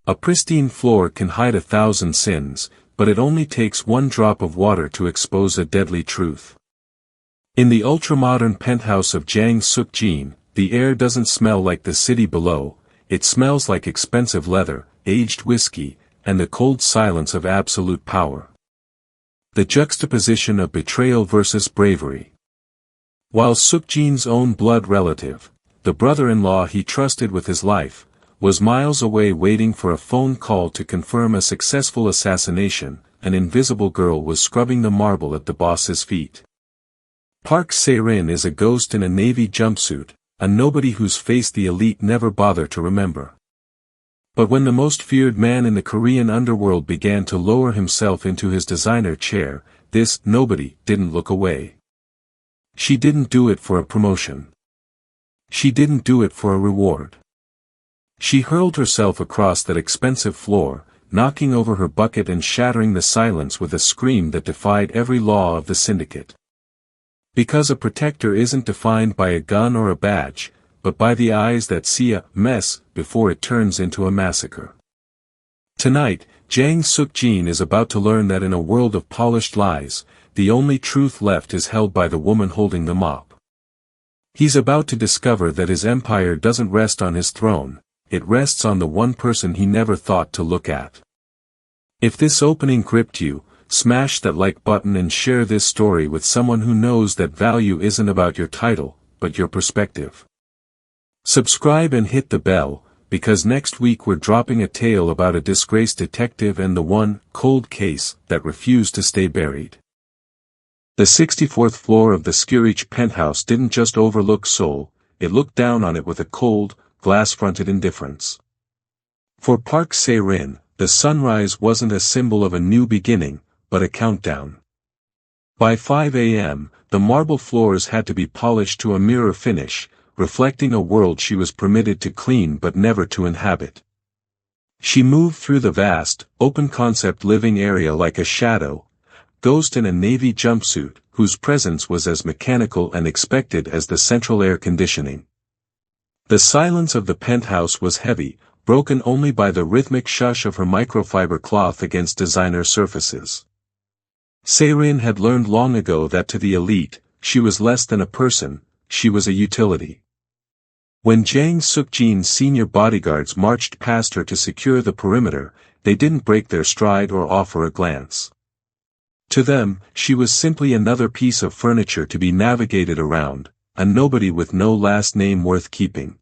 A pristine floor can hide 1,000 sins, but it only takes one drop of water to expose a deadly truth. In the ultramodern penthouse of Jang Suk-jin, the air doesn't smell like the city below, it smells like expensive leather, aged whiskey, and the cold silence of absolute power. The juxtaposition of betrayal versus bravery. While Suk-jin's own blood relative, the brother-in-law he trusted with his life, was miles away waiting for a phone call to confirm a successful assassination, an invisible girl was scrubbing the marble at the boss's feet. Park Se-rin is a ghost in a navy jumpsuit, a nobody whose face the elite never bother to remember. But when the most feared man in the Korean underworld began to lower himself into his designer chair, this nobody didn't look away. She didn't do it for a promotion. She didn't do it for a reward. She hurled herself across that expensive floor, knocking over her bucket and shattering the silence with a scream that defied every law of the syndicate. Because a protector isn't defined by a gun or a badge, but by the eyes that see a mess before it turns into a massacre. Tonight, Jang Suk-jin is about to learn that in a world of polished lies, the only truth left is held by the woman holding the mop. He's about to discover that his empire doesn't rest on his throne, it rests on the one person he never thought to look at. If this opening gripped you, smash that like button and share this story with someone who knows that value isn't about your title, but your perspective. Subscribe and hit the bell, because next week we're dropping a tale about a disgraced detective and the one cold case that refused to stay buried. The 64th floor of the Skirich penthouse didn't just overlook Seoul, it looked down on it with a cold, glass-fronted indifference. For Park Se-rin, the sunrise wasn't a symbol of a new beginning, but a countdown. By 5 a.m., the marble floors had to be polished to a mirror finish, reflecting a world she was permitted to clean but never to inhabit. She moved through the vast, open-concept living area like a shadow, ghost in a navy jumpsuit, whose presence was as mechanical and expected as the central air conditioning. The silence of the penthouse was heavy, broken only by the rhythmic shush of her microfiber cloth against designer surfaces. Se-rin had learned long ago that to the elite, she was less than a person, she was a utility. When Jang Suk-jin's senior bodyguards marched past her to secure the perimeter, they didn't break their stride or offer a glance. To them, she was simply another piece of furniture to be navigated around, a nobody with no last name worth keeping.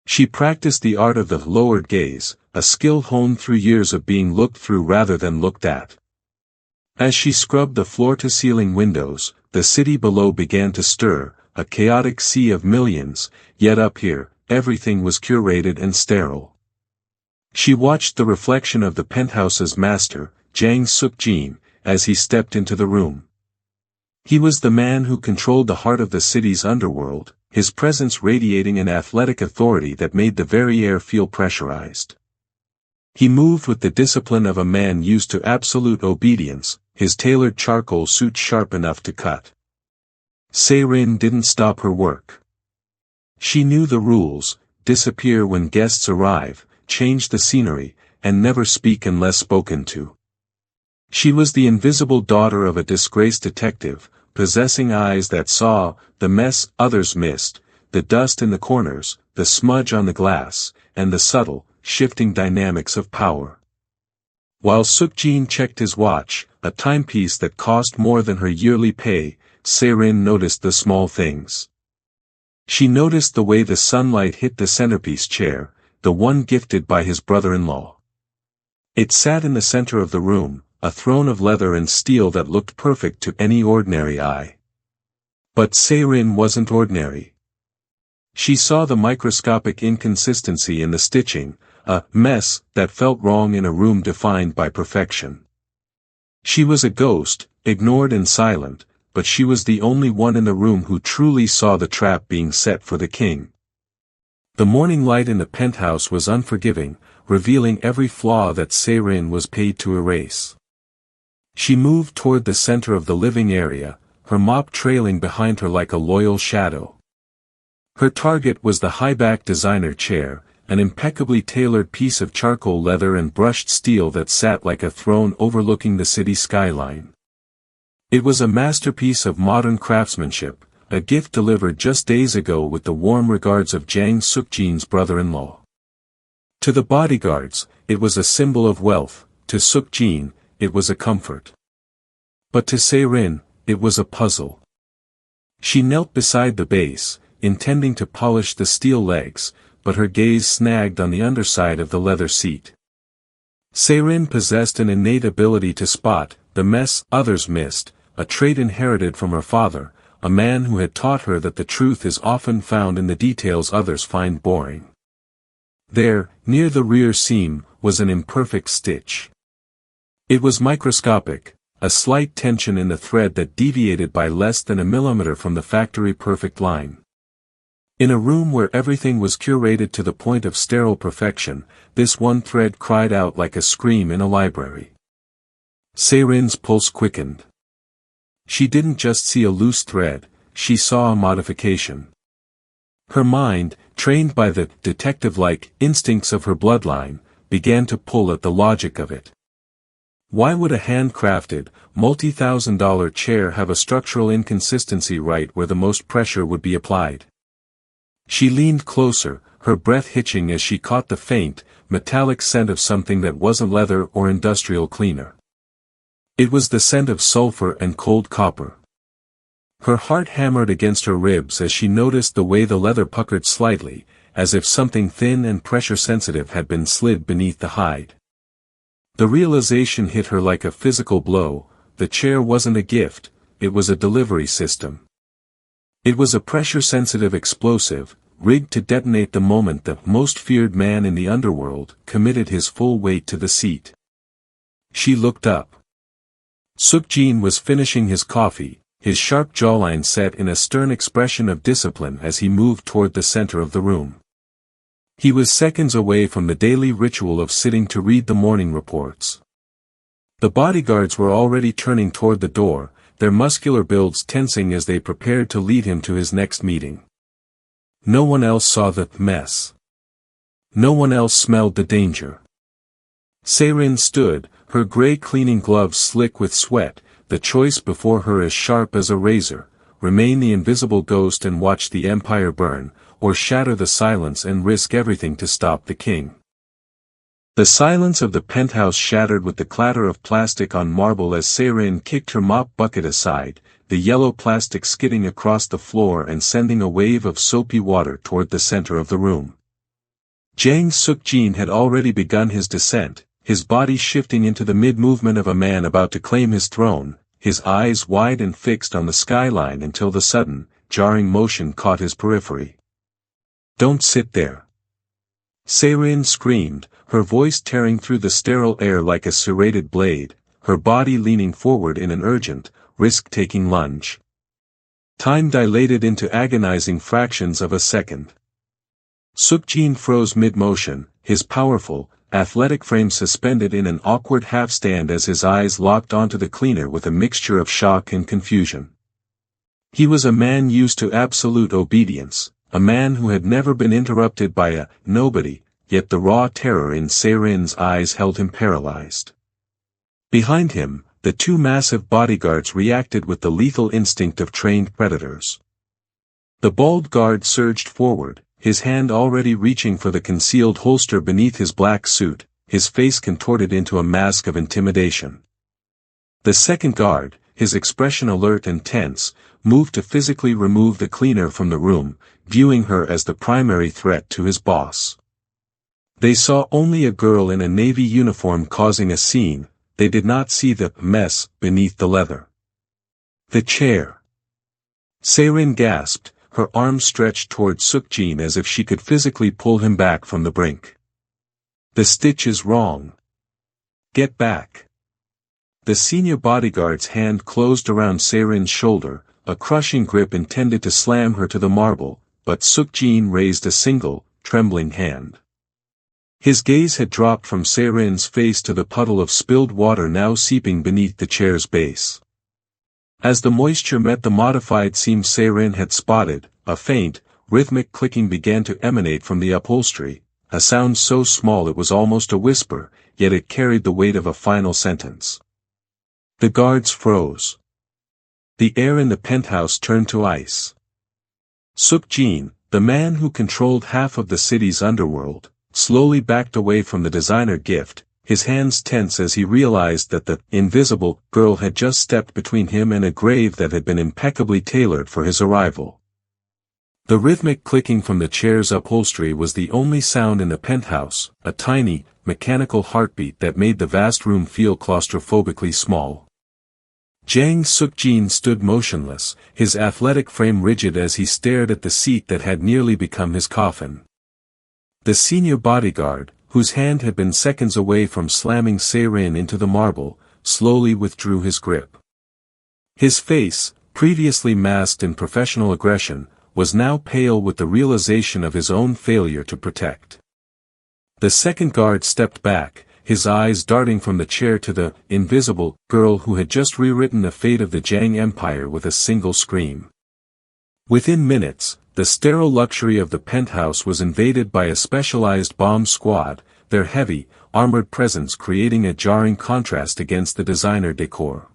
She practiced the art of the lowered gaze, a skill honed through years of being looked through rather than looked at. As she scrubbed the floor-to-ceiling windows, the city below began to stir, a chaotic sea of millions, yet up here, everything was curated and sterile. She watched the reflection of the penthouse's master, Jang Suk-jin, as he stepped into the room. He was the man who controlled the heart of the city's underworld, his presence radiating an athletic authority that made the very air feel pressurized. He moved with the discipline of a man used to absolute obedience, his tailored charcoal suit sharp enough to cut. Se-rin didn't stop her work. She knew the rules: disappear when guests arrive, change the scenery, and never speak unless spoken to. She was the invisible daughter of a disgraced detective, possessing eyes that saw the mess others missed, the dust in the corners, the smudge on the glass, and the subtle, shifting dynamics of power. While Suk-jin checked his watch, a timepiece that cost more than her yearly pay, Se-rin noticed the small things. She noticed the way the sunlight hit the centerpiece chair, the one gifted by his brother-in-law. It sat in the center of the room, a throne of leather and steel that looked perfect to any ordinary eye. But Se-rin wasn't ordinary. She saw the microscopic inconsistency in the stitching, a mess that felt wrong in a room defined by perfection. She was a ghost, ignored and silent, but she was the only one in the room who truly saw the trap being set for the king. The morning light in the penthouse was unforgiving, revealing every flaw that Se-rin was paid to erase. She moved toward the center of the living area, her mop trailing behind her like a loyal shadow. Her target was the high-back designer chair, an impeccably tailored piece of charcoal leather and brushed steel that sat like a throne overlooking the city skyline. It was a masterpiece of modern craftsmanship, a gift delivered just days ago with the warm regards of Jang Suk-jin's brother-in-law. To the bodyguards, it was a symbol of wealth, to Suk-jin, it was a comfort. But to Se-rin, it was a puzzle. She knelt beside the base, intending to polish the steel legs, but her gaze snagged on the underside of the leather seat. Se-rin possessed an innate ability to spot the mess others missed, a trait inherited from her father, a man who had taught her that the truth is often found in the details others find boring. There, near the rear seam, was an imperfect stitch. It was microscopic, a slight tension in the thread that deviated by less than a millimeter from the factory-perfect line. In a room where everything was curated to the point of sterile perfection, this one thread cried out like a scream in a library. Se-rin's pulse quickened. She didn't just see a loose thread, she saw a modification. Her mind, trained by the detective-like instincts of her bloodline, began to pull at the logic of it. Why would a handcrafted, multi-thousand-dollar chair have a structural inconsistency right where the most pressure would be applied? She leaned closer, her breath hitching as she caught the faint, metallic scent of something that wasn't leather or industrial cleaner. It was the scent of sulfur and cold copper. Her heart hammered against her ribs as she noticed the way the leather puckered slightly, as if something thin and pressure-sensitive had been slid beneath the hide. The realization hit her like a physical blow, the chair wasn't a gift, it was a delivery system. It was a pressure-sensitive explosive, rigged to detonate the moment the most feared man in the underworld committed his full weight to the seat. She looked up. Suk-jin was finishing his coffee, his sharp jawline set in a stern expression of discipline as he moved toward the center of the room. He was seconds away from the daily ritual of sitting to read the morning reports. The bodyguards were already turning toward the door, their muscular builds tensing as they prepared to lead him to his next meeting. No one else saw the mess. No one else smelled the danger. Se-rin stood, her gray cleaning gloves slick with sweat, the choice before her as sharp as a razor: remain the invisible ghost and watch the empire burn, or shatter the silence and risk everything to stop the king. The silence of the penthouse shattered with the clatter of plastic on marble as Se-rin kicked her mop bucket aside, the yellow plastic skidding across the floor and sending a wave of soapy water toward the center of the room. Jang Suk-jin had already begun his descent, his body shifting into the mid-movement of a man about to claim his throne, his eyes wide and fixed on the skyline until the sudden, jarring motion caught his periphery. "Don't sit there!" Se-rin screamed, her voice tearing through the sterile air like a serrated blade, her body leaning forward in an urgent, risk-taking lunge. Time dilated into agonizing fractions of a second. Suk-jin froze mid-motion, his powerful, athletic frame suspended in an awkward half-stand as his eyes locked onto the cleaner with a mixture of shock and confusion. He was a man used to absolute obedience, a man who had never been interrupted by a nobody, yet the raw terror in Se-rin's eyes held him paralyzed. Behind him, the two massive bodyguards reacted with the lethal instinct of trained predators. The bald guard surged forward, his hand already reaching for the concealed holster beneath his black suit, his face contorted into a mask of intimidation. The second guard, his expression alert and tense, moved to physically remove the cleaner from the room, viewing her as the primary threat to his boss. They saw only a girl in a navy uniform causing a scene, they did not see the mess beneath the leather. The chair. Se-rin gasped, her arms stretched toward Suk-jin as if she could physically pull him back from the brink. "The stitch is wrong. Get back." The senior bodyguard's hand closed around Se-rin's shoulder, a crushing grip intended to slam her to the marble, but Suk-jin raised a single, trembling hand. His gaze had dropped from Se-rin's face to the puddle of spilled water now seeping beneath the chair's base. As the moisture met the modified seam Se-rin had spotted, a faint, rhythmic clicking began to emanate from the upholstery, a sound so small it was almost a whisper, yet it carried the weight of a final sentence. The guards froze. The air in the penthouse turned to ice. Suk-jin, the man who controlled half of the city's underworld, slowly backed away from the designer gift, his hands tense as he realized that the invisible girl had just stepped between him and a grave that had been impeccably tailored for his arrival. The rhythmic clicking from the chair's upholstery was the only sound in the penthouse, a tiny, mechanical heartbeat that made the vast room feel claustrophobically small. Jang Suk-jin stood motionless, his athletic frame rigid as he stared at the seat that had nearly become his coffin. The senior bodyguard, whose hand had been seconds away from slamming Se-rin into the marble, slowly withdrew his grip. His face, previously masked in professional aggression, was now pale with the realization of his own failure to protect. The second guard stepped back, his eyes darting from the chair to the invisible girl who had just rewritten the fate of the Jang Empire with a single scream. Within minutes, the sterile luxury of the penthouse was invaded by a specialized bomb squad, their heavy, armored presence creating a jarring contrast against the designer decor.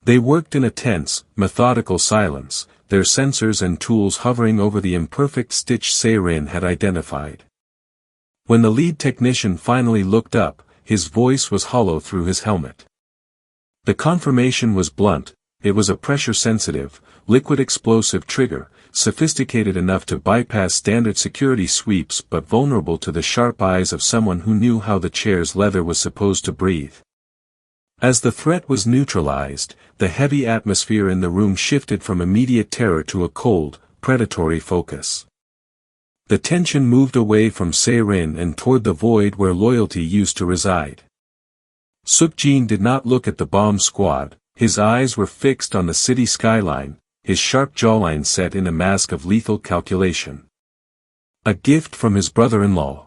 They worked in a tense, methodical silence, their sensors and tools hovering over the imperfect stitch Se-rin had identified. When the lead technician finally looked up, his voice was hollow through his helmet. The confirmation was blunt, it was a pressure-sensitive, liquid explosive trigger, sophisticated enough to bypass standard security sweeps but vulnerable to the sharp eyes of someone who knew how the chair's leather was supposed to breathe. As the threat was neutralized, the heavy atmosphere in the room shifted from immediate terror to a cold, predatory focus. The tension moved away from Se-rin and toward the void where loyalty used to reside. Suk-jin did not look at the bomb squad, his eyes were fixed on the city skyline, his sharp jawline set in a mask of lethal calculation. A gift from his brother-in-law.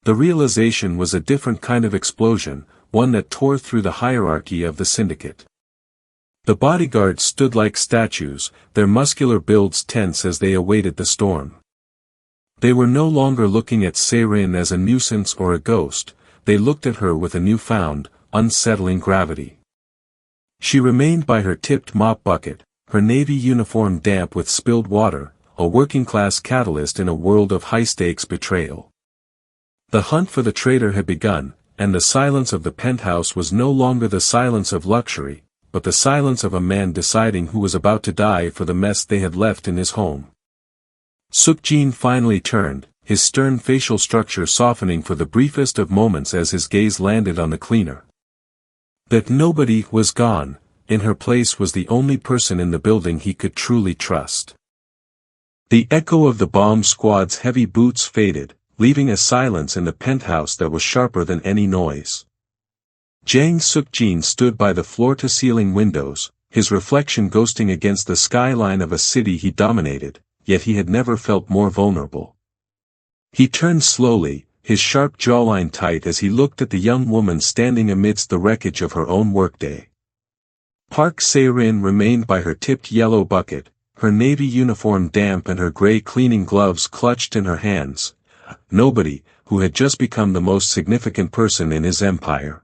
The realization was a different kind of explosion, one that tore through the hierarchy of the syndicate. The bodyguards stood like statues, their muscular builds tense as they awaited the storm. They were no longer looking at Se-rin as a nuisance or a ghost, they looked at her with a newfound, unsettling gravity. She remained by her tipped mop bucket, her navy uniform damp with spilled water, a working-class catalyst in a world of high-stakes betrayal. The hunt for the traitor had begun, and the silence of the penthouse was no longer the silence of luxury, but the silence of a man deciding who was about to die for the mess they had left in his home. Suk-jin finally turned, his stern facial structure softening for the briefest of moments as his gaze landed on the cleaner. That nobody was gone, in her place was the only person in the building he could truly trust. The echo of the bomb squad's heavy boots faded, leaving a silence in the penthouse that was sharper than any noise. Jang Suk-jin stood by the floor-to-ceiling windows, his reflection ghosting against the skyline of a city he dominated, yet he had never felt more vulnerable. He turned slowly, his sharp jawline tight as he looked at the young woman standing amidst the wreckage of her own workday. Park Se-rin remained by her tipped yellow bucket, her navy uniform damp and her gray cleaning gloves clutched in her hands. Nobody, who had just become the most significant person in his empire.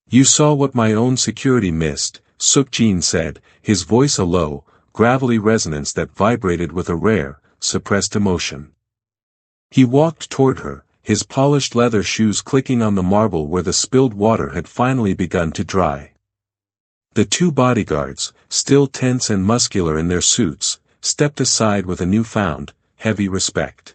"You saw what my own security missed," Suk-jin said, his voice a low, gravelly resonance that vibrated with a rare, suppressed emotion. He walked toward her, his polished leather shoes clicking on the marble where the spilled water had finally begun to dry. The two bodyguards, still tense and muscular in their suits, stepped aside with a newfound, heavy respect.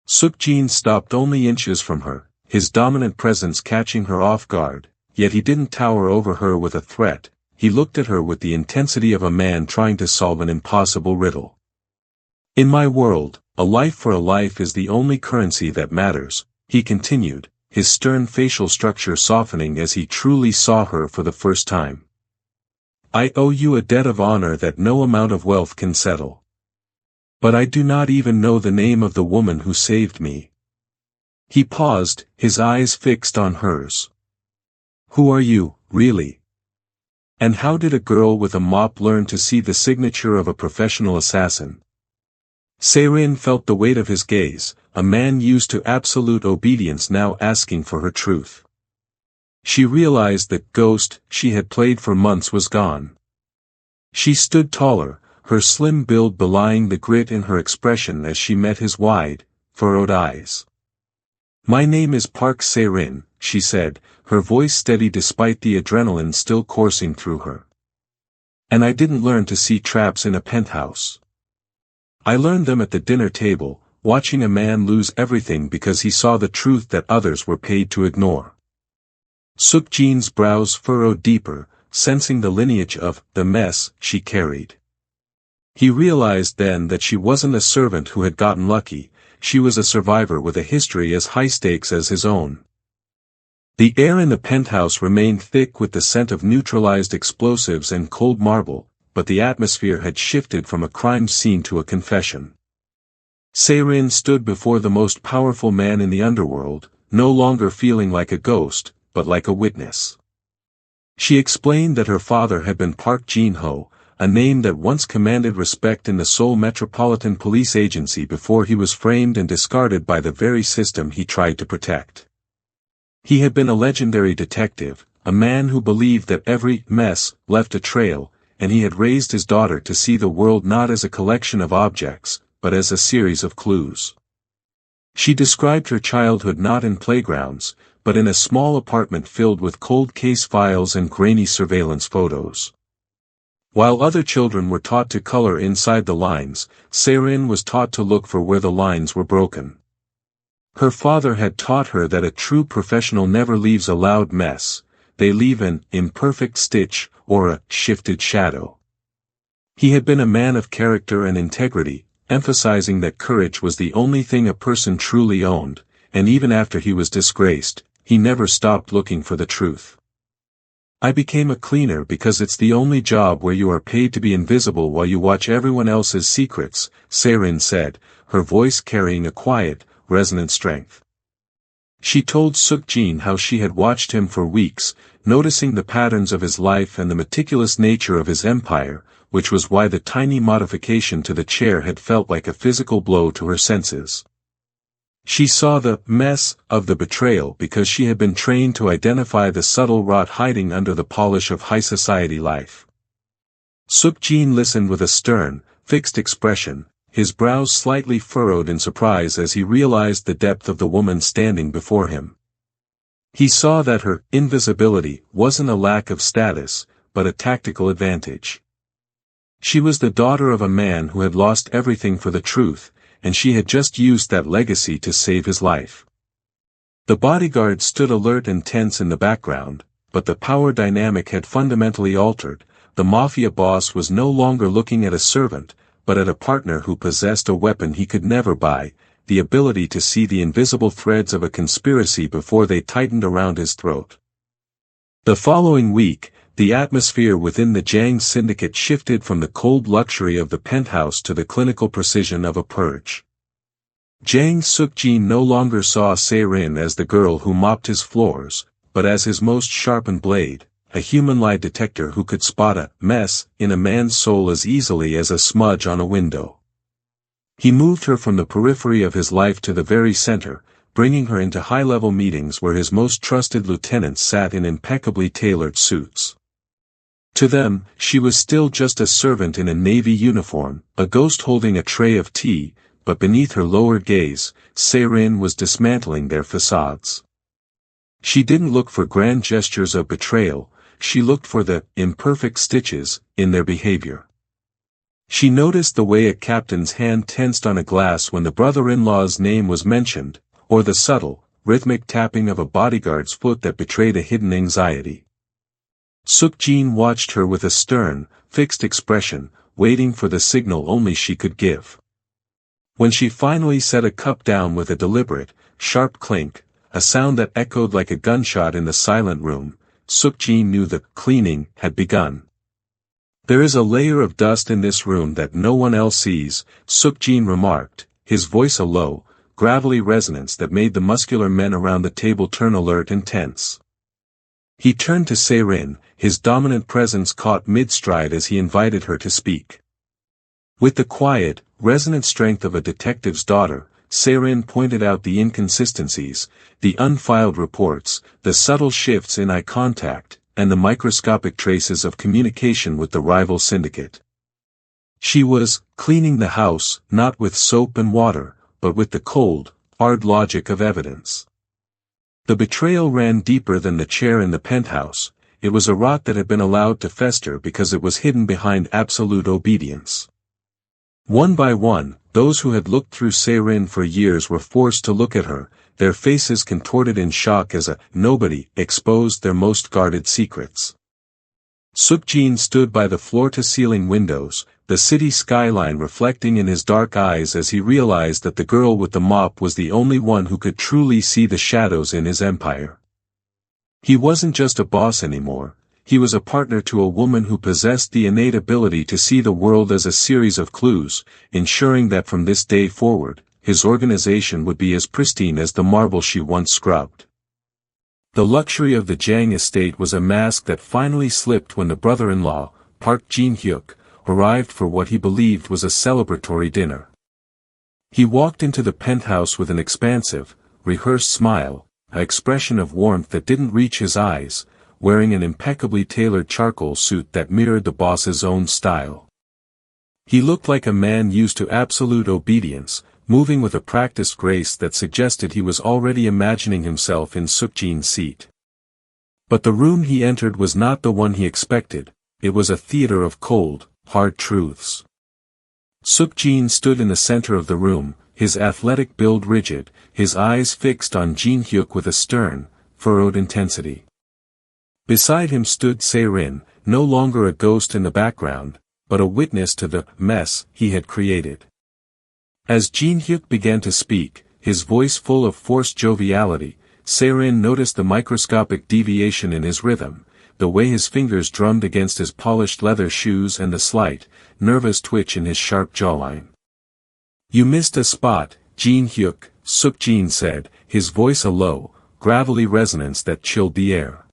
Suk-jin stopped only inches from her, his dominant presence catching her off guard, yet he didn't tower over her with a threat, he looked at her with the intensity of a man trying to solve an impossible riddle. "In my world, a life for a life is the only currency that matters," he continued, his stern facial structure softening as he truly saw her for the first time. "I owe you a debt of honor that no amount of wealth can settle. But I do not even know the name of the woman who saved me." He paused, his eyes fixed on hers. "Who are you, really? And how did a girl with a mop learn to see the signature of a professional assassin?" Se-rin felt the weight of his gaze, a man used to absolute obedience now asking for her truth. She realized that ghost she had played for months was gone. She stood taller, her slim build belying the grit in her expression as she met his wide, furrowed eyes. "My name is Park Se-rin," she said, her voice steady despite the adrenaline still coursing through her. "And I didn't learn to see traps in a penthouse. I learned them at the dinner table, watching a man lose everything because he saw the truth that others were paid to ignore." Suk-jin's brows furrowed deeper, sensing the lineage of the mess she carried. He realized then that she wasn't a servant who had gotten lucky, she was a survivor with a history as high stakes as his own. The air in the penthouse remained thick with the scent of neutralized explosives and cold marble, but the atmosphere had shifted from a crime scene to a confession. Se-rin stood before the most powerful man in the underworld, no longer feeling like a ghost, but like a witness. She explained that her father had been Park Jin-ho, a name that once commanded respect in the Seoul Metropolitan Police Agency before he was framed and discarded by the very system he tried to protect. He had been a legendary detective, a man who believed that every mess left a trail, and he had raised his daughter to see the world not as a collection of objects, but as a series of clues. She described her childhood not in playgrounds, but in a small apartment filled with cold case files and grainy surveillance photos. While other children were taught to color inside the lines, Se-rin was taught to look for where the lines were broken. Her father had taught her that a true professional never leaves a loud mess, they leave an imperfect stitch or a shifted shadow. He had been a man of character and integrity, emphasizing that courage was the only thing a person truly owned, and even after he was disgraced, he never stopped looking for the truth. "I became a cleaner because it's the only job where you are paid to be invisible while you watch everyone else's secrets," Se-rin said, her voice carrying a quiet, resonant strength. She told Suk-jin how she had watched him for weeks, noticing the patterns of his life and the meticulous nature of his empire, which was why the tiny modification to the chair had felt like a physical blow to her senses. She saw the mess of the betrayal because she had been trained to identify the subtle rot hiding under the polish of high society life. Suk-jin listened with a stern, fixed expression, his brows slightly furrowed in surprise as he realized the depth of the woman standing before him. He saw that her invisibility wasn't a lack of status, but a tactical advantage. She was the daughter of a man who had lost everything for the truth, and she had just used that legacy to save his life. The bodyguard stood alert and tense in the background, but the power dynamic had fundamentally altered. The mafia boss was no longer looking at a servant, but at a partner who possessed a weapon he could never buy, the ability to see the invisible threads of a conspiracy before they tightened around his throat. The following week, the atmosphere within the Jang syndicate shifted from the cold luxury of the penthouse to the clinical precision of a purge. Jang Suk-jin no longer saw Se-rin as the girl who mopped his floors, but as his most sharpened blade, a human lie detector who could spot a mess in a man's soul as easily as a smudge on a window. He moved her from the periphery of his life to the very center, bringing her into high-level meetings where his most trusted lieutenants sat in impeccably tailored suits. To them, she was still just a servant in a navy uniform, a ghost holding a tray of tea, but beneath her lowered gaze, Se-rin was dismantling their facades. She didn't look for grand gestures of betrayal, she looked for the imperfect stitches in their behavior. She noticed the way a captain's hand tensed on a glass when the brother-in-law's name was mentioned, or the subtle, rhythmic tapping of a bodyguard's foot that betrayed a hidden anxiety. Suk-jin watched her with a stern, fixed expression, waiting for the signal only she could give. When she finally set a cup down with a deliberate, sharp clink, a sound that echoed like a gunshot in the silent room, Suk-jin knew the cleaning had begun. "There is a layer of dust in this room that no one else sees," Suk-jin remarked, his voice a low, gravelly resonance that made the muscular men around the table turn alert and tense. He turned to Se-rin, his dominant presence caught mid-stride as he invited her to speak. With the quiet, resonant strength of a detective's daughter, Seyrin pointed out the inconsistencies, the unfiled reports, the subtle shifts in eye contact, and the microscopic traces of communication with the rival syndicate. She was cleaning the house, not with soap and water, but with the cold, hard logic of evidence. The betrayal ran deeper than the chair in the penthouse. It was a rot that had been allowed to fester because it was hidden behind absolute obedience. One by one, those who had looked through Seyrin for years were forced to look at her, their faces contorted in shock as a nobody exposed their most guarded secrets. Suk-jin stood by the floor-to-ceiling windows, the city skyline reflecting in his dark eyes as he realized that the girl with the mop was the only one who could truly see the shadows in his empire. He wasn't just a boss anymore, he was a partner to a woman who possessed the innate ability to see the world as a series of clues, ensuring that from this day forward, his organization would be as pristine as the marble she once scrubbed. The luxury of the Jang estate was a mask that finally slipped when the brother-in-law, Park Jin-hyuk, arrived for what he believed was a celebratory dinner. He walked into the penthouse with an expansive, rehearsed smile, an expression of warmth that didn't reach his eyes, wearing an impeccably tailored charcoal suit that mirrored the boss's own style. He looked like a man used to absolute obedience, moving with a practiced grace that suggested he was already imagining himself in Suk-jin's seat. But the room he entered was not the one he expected, it was a theater of cold, hard truths. Suk-jin stood in the center of the room, his athletic build rigid, his eyes fixed on Jin-hyuk with a stern, furrowed intensity. Beside him stood Seyrin, no longer a ghost in the background, but a witness to the mess he had created. As Jin-hyuk began to speak, his voice full of forced joviality, Seyrin noticed the microscopic deviation in his rhythm, the way his fingers drummed against his polished leather shoes and the slight, nervous twitch in his sharp jawline. "You missed a spot, Jin-hyuk," Suk-jin said, his voice a low, gravelly resonance that chilled the air.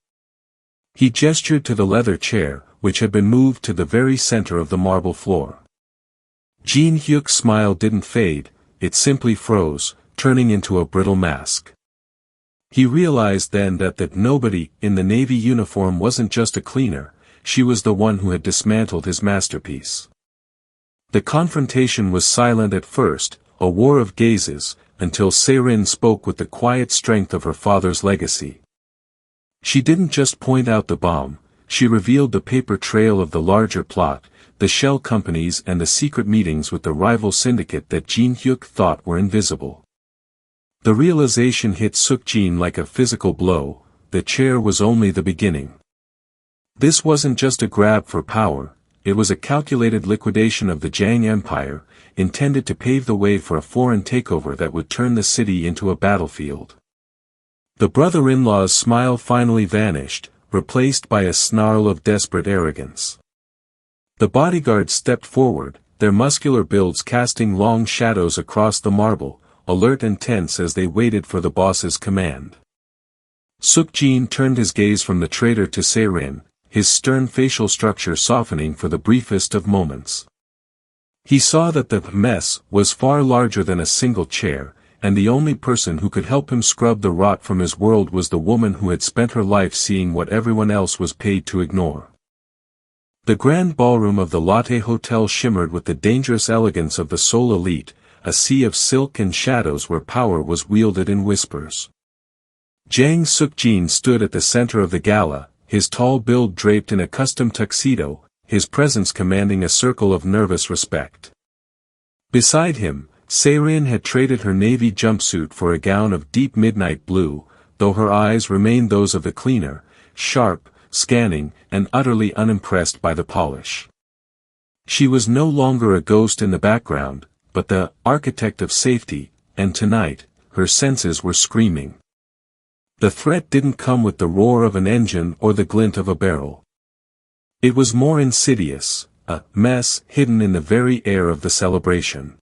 He gestured to the leather chair, which had been moved to the very center of the marble floor. Jin-hyuk's smile didn't fade, it simply froze, turning into a brittle mask. He realized then that nobody in the navy uniform wasn't just a cleaner, she was the one who had dismantled his masterpiece. The confrontation was silent at first, a war of gazes, until Seyrin spoke with the quiet strength of her father's legacy. She didn't just point out the bomb, she revealed the paper trail of the larger plot, the shell companies and the secret meetings with the rival syndicate that Jin-hyuk thought were invisible. The realization hit Suk-jin like a physical blow, the chair was only the beginning. This wasn't just a grab for power, it was a calculated liquidation of the Jang Empire, intended to pave the way for a foreign takeover that would turn the city into a battlefield. The brother-in-law's smile finally vanished, replaced by a snarl of desperate arrogance. The bodyguards stepped forward, their muscular builds casting long shadows across the marble, alert and tense as they waited for the boss's command. Suk-jin turned his gaze from the traitor to Seyrin, his stern facial structure softening for the briefest of moments. He saw that the mess was far larger than a single chair, and the only person who could help him scrub the rot from his world was the woman who had spent her life seeing what everyone else was paid to ignore. The grand ballroom of the Lotte Hotel shimmered with the dangerous elegance of the Seoul elite, a sea of silk and shadows where power was wielded in whispers. Jang Suk-jin stood at the center of the gala, his tall build draped in a custom tuxedo, his presence commanding a circle of nervous respect. Beside him, Seyrin had traded her navy jumpsuit for a gown of deep midnight blue, though her eyes remained those of the cleaner, sharp, scanning, and utterly unimpressed by the polish. She was no longer a ghost in the background, but the architect of safety, and tonight, her senses were screaming. The threat didn't come with the roar of an engine or the glint of a barrel. It was more insidious, a mess hidden in the very air of the celebration.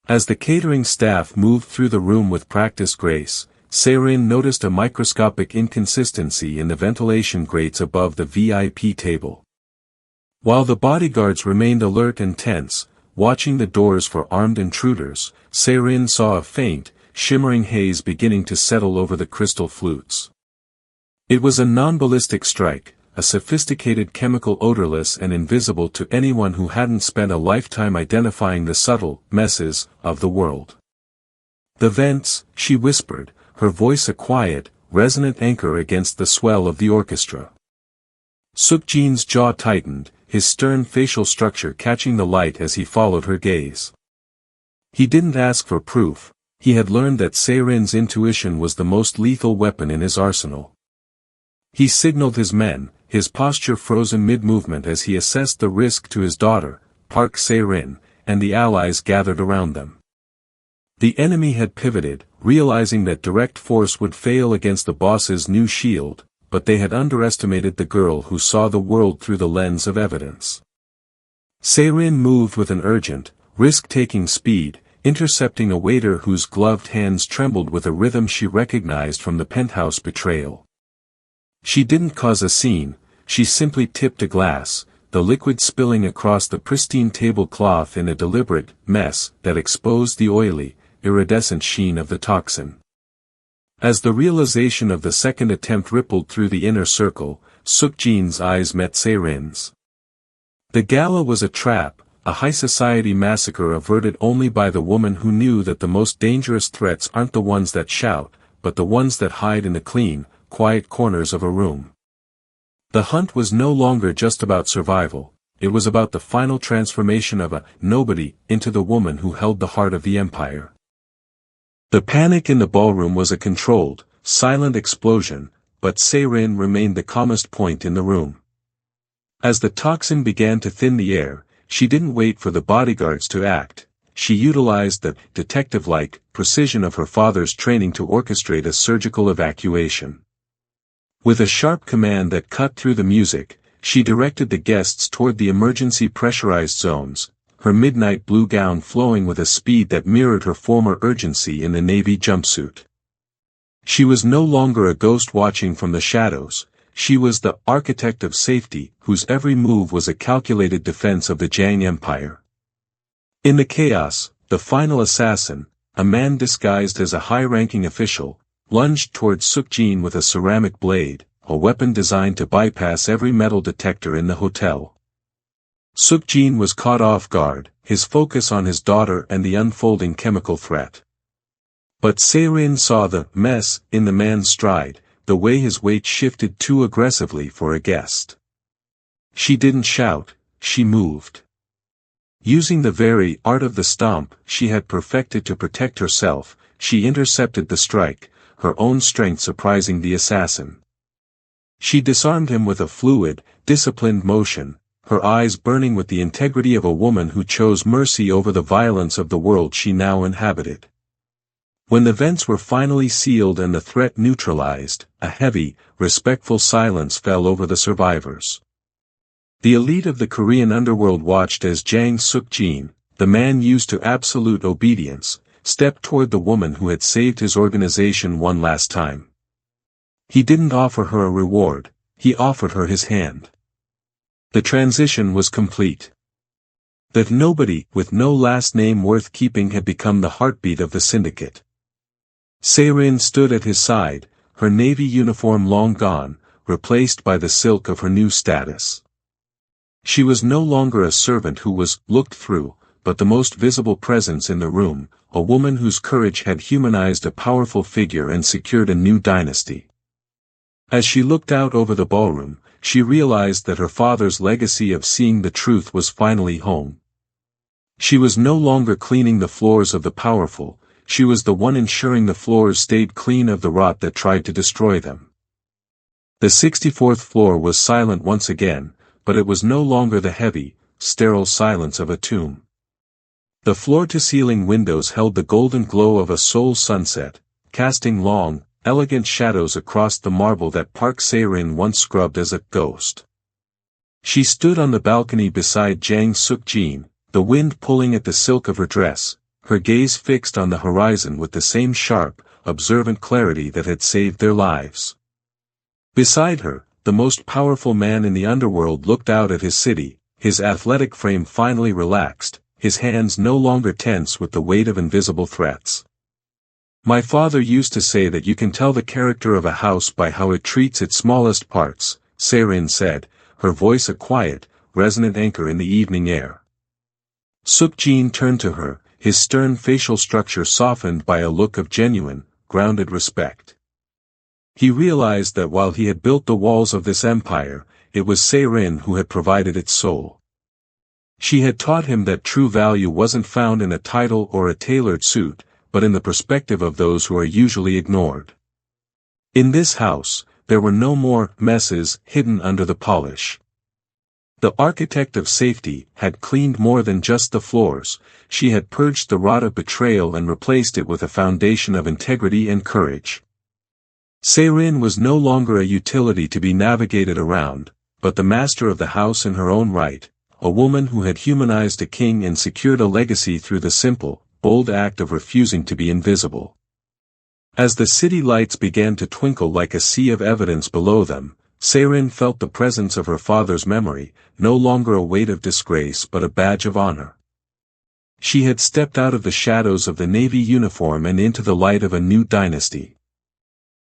As the catering staff moved through the room with practiced grace, Seyrin noticed a microscopic inconsistency in the ventilation grates above the VIP table. While the bodyguards remained alert and tense, watching the doors for armed intruders, Se-Rin saw a faint, shimmering haze beginning to settle over the crystal flutes. It was a non-ballistic strike, a sophisticated chemical odorless and invisible to anyone who hadn't spent a lifetime identifying the subtle messes of the world. "The vents," she whispered, her voice a quiet, resonant anchor against the swell of the orchestra. Suk-jin's jaw tightened, his stern facial structure catching the light as he followed her gaze. He didn't ask for proof, he had learned that Se-Rin's intuition was the most lethal weapon in his arsenal. He signaled his men, his posture frozen mid-movement as he assessed the risk to his daughter, Park Se-Rin, and the allies gathered around them. The enemy had pivoted, realizing that direct force would fail against the boss's new shield, but they had underestimated the girl who saw the world through the lens of evidence. Se-Rin moved with an urgent, risk-taking speed, intercepting a waiter whose gloved hands trembled with a rhythm she recognized from the penthouse betrayal. She didn't cause a scene, she simply tipped a glass, the liquid spilling across the pristine tablecloth in a deliberate mess that exposed the oily, iridescent sheen of the toxin. As the realization of the second attempt rippled through the inner circle, Suk-jin's eyes met Se-Rin's. The gala was a trap, a high society massacre averted only by the woman who knew that the most dangerous threats aren't the ones that shout, but the ones that hide in the clean, quiet corners of a room. The hunt was no longer just about survival, it was about the final transformation of a nobody into the woman who held the heart of the empire. The panic in the ballroom was a controlled, silent explosion, but Se-Rin remained the calmest point in the room. As the toxin began to thin the air, she didn't wait for the bodyguards to act, she utilized the detective-like precision of her father's training to orchestrate a surgical evacuation. With a sharp command that cut through the music, she directed the guests toward the emergency pressurized zones, her midnight blue gown flowing with a speed that mirrored her former urgency in the navy jumpsuit. She was no longer a ghost watching from the shadows, she was the architect of safety whose every move was a calculated defense of the Jiang Empire. In the chaos, the final assassin, a man disguised as a high-ranking official, lunged toward Suk-jin with a ceramic blade, a weapon designed to bypass every metal detector in the hotel. Suk-jin was caught off guard, his focus on his daughter and the unfolding chemical threat. But Se-Rin saw the mess in the man's stride, the way his weight shifted too aggressively for a guest. She didn't shout, she moved. Using the very art of the stomp she had perfected to protect herself, she intercepted the strike, her own strength surprising the assassin. She disarmed him with a fluid, disciplined motion, her eyes burning with the integrity of a woman who chose mercy over the violence of the world she now inhabited. When the vents were finally sealed and the threat neutralized, a heavy, respectful silence fell over the survivors. The elite of the Korean underworld watched as Jang Suk-jin, the man used to absolute obedience, stepped toward the woman who had saved his organization one last time. He didn't offer her a reward, he offered her his hand. The transition was complete. That nobody with no last name worth keeping had become the heartbeat of the syndicate. Se-Rin stood at his side, her navy uniform long gone, replaced by the silk of her new status. She was no longer a servant who was looked through, but the most visible presence in the room, a woman whose courage had humanized a powerful figure and secured a new dynasty. As she looked out over the ballroom, she realized that her father's legacy of seeing the truth was finally home. She was no longer cleaning the floors of the powerful, she was the one ensuring the floors stayed clean of the rot that tried to destroy them. The 64th floor was silent once again, but it was no longer the heavy, sterile silence of a tomb. The floor-to-ceiling windows held the golden glow of a soul sunset, casting long, elegant shadows across the marble that Park Se-Rin once scrubbed as a ghost. She stood on the balcony beside Jang Suk-jin, the wind pulling at the silk of her dress, her gaze fixed on the horizon with the same sharp, observant clarity that had saved their lives. Beside her, the most powerful man in the underworld looked out at his city, his athletic frame finally relaxed, his hands no longer tense with the weight of invisible threats. My father used to say that you can tell the character of a house by how it treats its smallest parts, Se-rin said, her voice a quiet, resonant anchor in the evening air. Suk-jin turned to her, his stern facial structure softened by a look of genuine, grounded respect. He realized that while he had built the walls of this empire, it was Se-rin who had provided its soul. She had taught him that true value wasn't found in a title or a tailored suit, but in the perspective of those who are usually ignored. In this house, there were no more messes hidden under the polish. The architect of safety had cleaned more than just the floors, she had purged the rot of betrayal and replaced it with a foundation of integrity and courage. Se-rin was no longer a utility to be navigated around, but the master of the house in her own right, a woman who had humanized a king and secured a legacy through the simple, bold act of refusing to be invisible. As the city lights began to twinkle like a sea of evidence below them, Se-rin felt the presence of her father's memory, no longer a weight of disgrace but a badge of honor. She had stepped out of the shadows of the navy uniform and into the light of a new dynasty.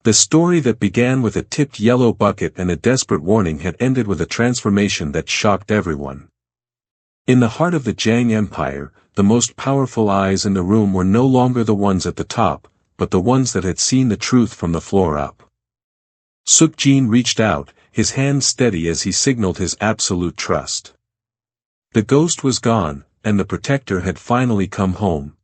The story that began with a tipped yellow bucket and a desperate warning had ended with a transformation that shocked everyone. In the heart of the Jang Empire, the most powerful eyes in the room were no longer the ones at the top, but the ones that had seen the truth from the floor up. Suk-jin reached out, his hand steady as he signaled his absolute trust. The ghost was gone, and the protector had finally come home.